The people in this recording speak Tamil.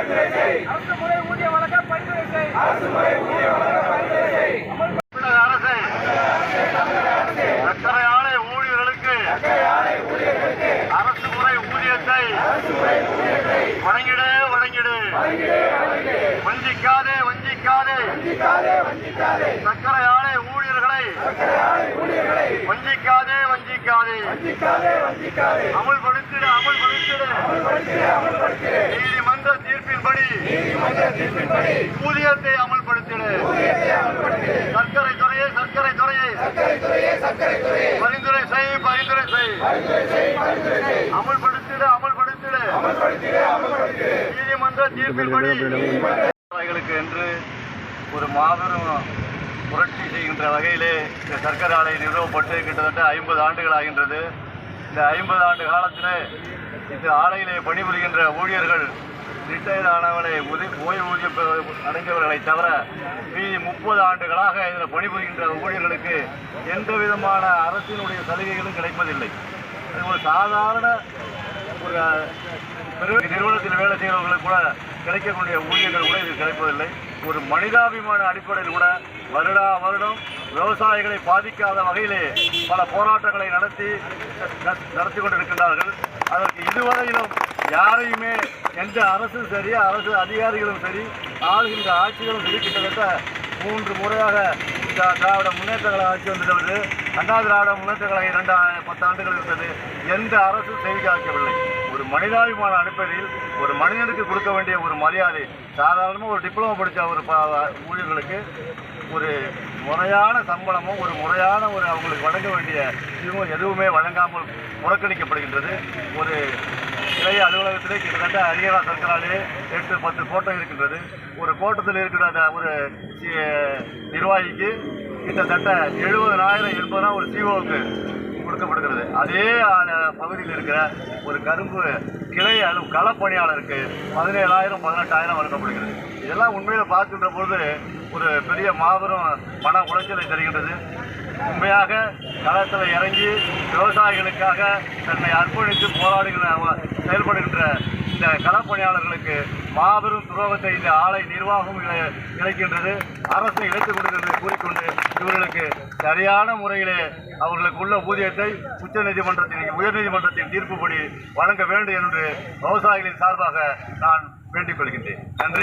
அரசு முறை ஊதிய வழங்க பரிந்துரை செய். சர்க்கரை ஆலை ஊழியர்களுக்கு அரசு முறை ஊதியத்தை வழங்கிடு. வஞ்சிக்காதே. சர்க்கரை ஆலை ஊழியர்களை வஞ்சிக்காதே. அமல்படுத்திடு. நீதிமன்ற தீர்ப்பின்படி ஊதியத்தை அமல்படுத்திடு. சர்க்கரை துறையை பரிந்துரை செய். அமல்படுத்திடு. நீதிமன்ற தீர்ப்பின்படி விவசாயிகளுக்கு என்று ஒரு மாபெரும் புரட்சி செய்கின்ற வகையிலே இந்த சர்க்கரை ஆலை நிறுவப்பட்டு கிட்டத்தட்ட 50 ஆண்டுகள் ஆகின்றது. இந்த 50 ஆண்டு காலத்திலே இந்த ஆலையிலே பணிபுரிகின்ற ஊழியர்கள் ரிட்டையர் ஆனவர்களை ஓய்வூதியம் அடைந்தவர்களை தவிர மீதி 30 ஆண்டுகளாக இதில் பணிபுரிகின்ற ஊழியர்களுக்கு எந்த விதமான அரசினுடைய சலுகைகளும் கிடைப்பதில்லை. அது ஒரு சாதாரண ஒரு நிறுவனத்தில் வேலை செய்கிறவர்களுக்கு கூட கிடைக்கக்கூடிய ஊழியர்கள் கூட இது கிடைப்பதில்லை. ஒரு மனிதாபிமான அடிப்படையில் கூட வருடம் விவசாயிகளை பாதிக்காத வகையிலே பல போராட்டங்களை நடத்தி கொண்டிருக்கின்றார்கள். அதற்கு இதுவரையிலும் யாரையுமே எந்த அரசும் சரி, அரசு அதிகாரிகளும் சரி, ஆளுகின்ற ஆட்சிகளும் சரி, கிட்டத்தட்ட 3 முறையாக திராவிட முன்னேற்ற கழக ஆட்சி வந்துள்ளது. அண்ணா திராவிட முன்னேற்ற கழகம் 10 ஆண்டுகள் இருந்தது. எந்த அரசும் செய்தியாக்கவில்லை. ஒரு மனிதாபிமான அடிப்படையில் ஒரு மனிதனுக்கு கொடுக்க வேண்டிய ஒரு மரியாதை, சாதாரணமாக ஒரு டிப்ளமோ படித்த ஒரு ஊழியர்களுக்கு ஒரு முறையான சம்பளமும் ஒரு முறையான அவங்களுக்கு வழங்க வேண்டிய இதுவும் எதுவுமே வழங்காமல் புறக்கணிக்கப்படுகின்றது. ஒரு இளைய அலுவலகத்திலே கிட்டத்தட்ட அரியலா சர்க்கராலே 8-10 கோட்டம் இருக்கின்றது. ஒரு கோட்டத்தில் இருக்கிற ஒரு நிர்வாகிக்கு கிட்டத்தட்ட 70,000-80,000 ஒரு சிஓவுக்கு கொடுக்கப்படுகிறது. அதே பகுதியில் இருக்கிற ஒரு கரும்பு கிளை களப்பணியாளருக்கு 17,000-18,000 வழங்கப்படுகிறது. இதெல்லாம் உண்மையில் பார்க்கின்ற பொழுது ஒரு பெரிய மாபெரும் மன உளைச்சலை தருகின்றது. உண்மையாக களத்தில் இறங்கி விவசாயிகளுக்காக தன்னை அர்ப்பணித்து செயல்படுகின்ற இந்த களப்பணியாளர்களுக்கு மாபெரும் துரோகத்தை இந்த ஆலை நிர்வாகம் இழைக்கின்றது. அரசு இழைத்துக் கொடுக்கிறது கூறிக்கொண்டு இவர்களுக்கு சரியான முறையிலே அவர்களுக்கு உள்ள ஊதியத்தை உயர்நீதிமன்றத்தின் தீர்ப்புப்படி வழங்க வேண்டும் என்று விவசாயிகளின் சார்பாக நான் வேண்டிக் கொள்கின்றேன். நன்றி.